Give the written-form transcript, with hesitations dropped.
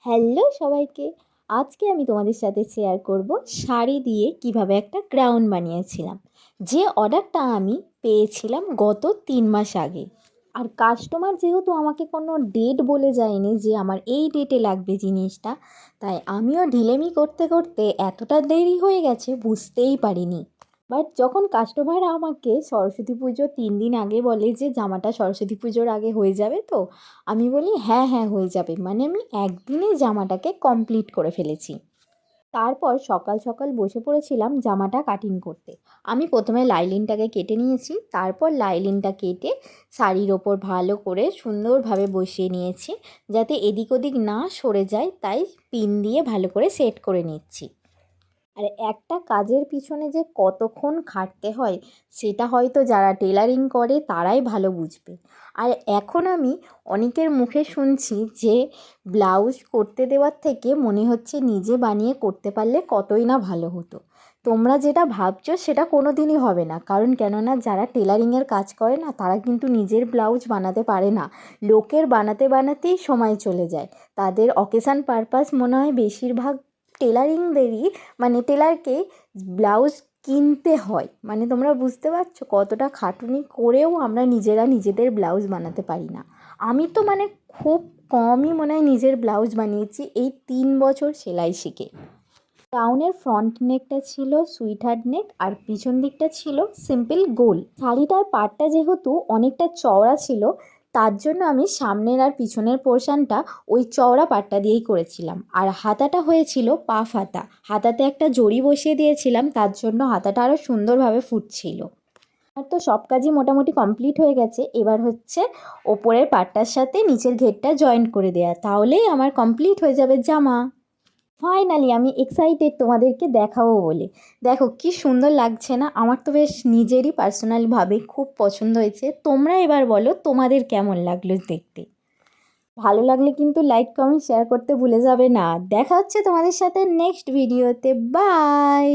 Hello সবাইকে। আজকে আমি তোমাদের সাথে শেয়ার করব শাড়ি দিয়ে কিভাবে একটা গ্রাউন বানিয়েছিলাম, যে অর্ডারটা আমি পেয়েছিলাম গত 3 মাস আগে। আর কাস্টমার যেহেতু আমাকে কোনো ডেট বলে যায়নি যে আমার এই ডেটে লাগবে জিনিসটা, তাই আমিও ঢিলেমি করতে করতে এতটা দেরি হয়ে গেছে বুঝতেই পারিনি। বাট যখন কাস্টমার আমাকে সরস্বতী পুজো 3 দিন আগে বলে যে জামাটা সরস্বতী পুজোর আগে হয়ে যাবে, তো আমি বলি হ্যাঁ হ্যাঁ হয়ে যাবে, মানে আমি একদিনে জামাটাকে কমপ্লিট করে ফেলেছি। তারপর সকাল সকাল বসে পড়েছিলাম জামাটা কাটিং করতে। আমি প্রথমে লাইলিনটাকে কেটে নিয়েছি, তারপর লাইলিনটা কেটে শাড়ির ওপর ভালো করে সুন্দরভাবে বসিয়ে নিয়েছি, যাতে এদিক ওদিক না সরে যায়, তাই পিন দিয়ে ভালো করে সেট করে নিচ্ছি। আর একটা কাজের পিছনে যে কতক্ষণ খাটতে হয় সেটা হয়তো যারা টেলারিং করে তারাই ভালো বুঝবে। আর এখন আমি অনেকের মুখে শুনছি যে ব্লাউজ করতে দেওয়ার থেকে মনে হচ্ছে নিজে বানিয়ে করতে পারলে কতই না ভালো হতো। তোমরা যেটা ভাবছো সেটা কোনো দিনই হবে না, কারণ কেননা যারা টেলারিংয়ের কাজ করে না তারা কিন্তু নিজের ব্লাউজ বানাতে পারে না। লোকের বানাতে বানাতেই সময় চলে যায়। তাদের অকেশান পারপাস মনে হয় বেশিরভাগ টেলারিংদেরই, মানে টেলারকে ব্লাউজ কিনতে হয়। মানে তোমরা বুঝতে পারছো কতটা খাটুনি করেও আমরা নিজেরা নিজেদের ব্লাউজ বানাতে পারি না। আমি তো মানে খুব কমই মনে হয় নিজের ব্লাউজ বানিয়েছি এই 3 বছর সেলাই শিখে। গাউনের ফ্রন্ট নেকটা ছিল সুইট হার্ট নেক, আর পিছন দিকটা ছিল সিম্পল গোল। শাড়িটার পাড়টা যেহেতু অনেকটা চওড়া ছিল, তার জন্য আমি সামনের আর পিছনের পোর্শনটা ওই চওড়া পাড়টা দিয়েই করেছিলাম। আর হাতাটা হয়েছিল পাফ হাতা, হাতাতে একটা জড়ি বসিয়ে দিয়েছিলাম, তার জন্য হাতাটা আরও সুন্দরভাবে ফুটছিল। আর তো সব কাজই মোটামুটি কমপ্লিট হয়ে গেছে, এবার হচ্ছে ওপরের পাড়টার সাথে নিচের ঘেরটা জয়েন্ট করে দেওয়া, তাহলেই আমার কমপ্লিট হয়ে যাবে জামা। ফাইনালি আমি এক্সাইটেড তোমাদেরকে দেখাবো বলে। দেখো কি সুন্দর লাগছে না? আমার তো বেশ নিজেরই পার্সোনালভাবে খুব পছন্দ হয়েছে। তোমরা এবার বলো তোমাদের কেমন লাগলো দেখতে। ভালো লাগলে কিন্তু লাইক কমেন্ট শেয়ার করতে ভুলে যাবে না। দেখা হচ্ছে তোমাদের সাথে নেক্সট ভিডিওতে। বাই।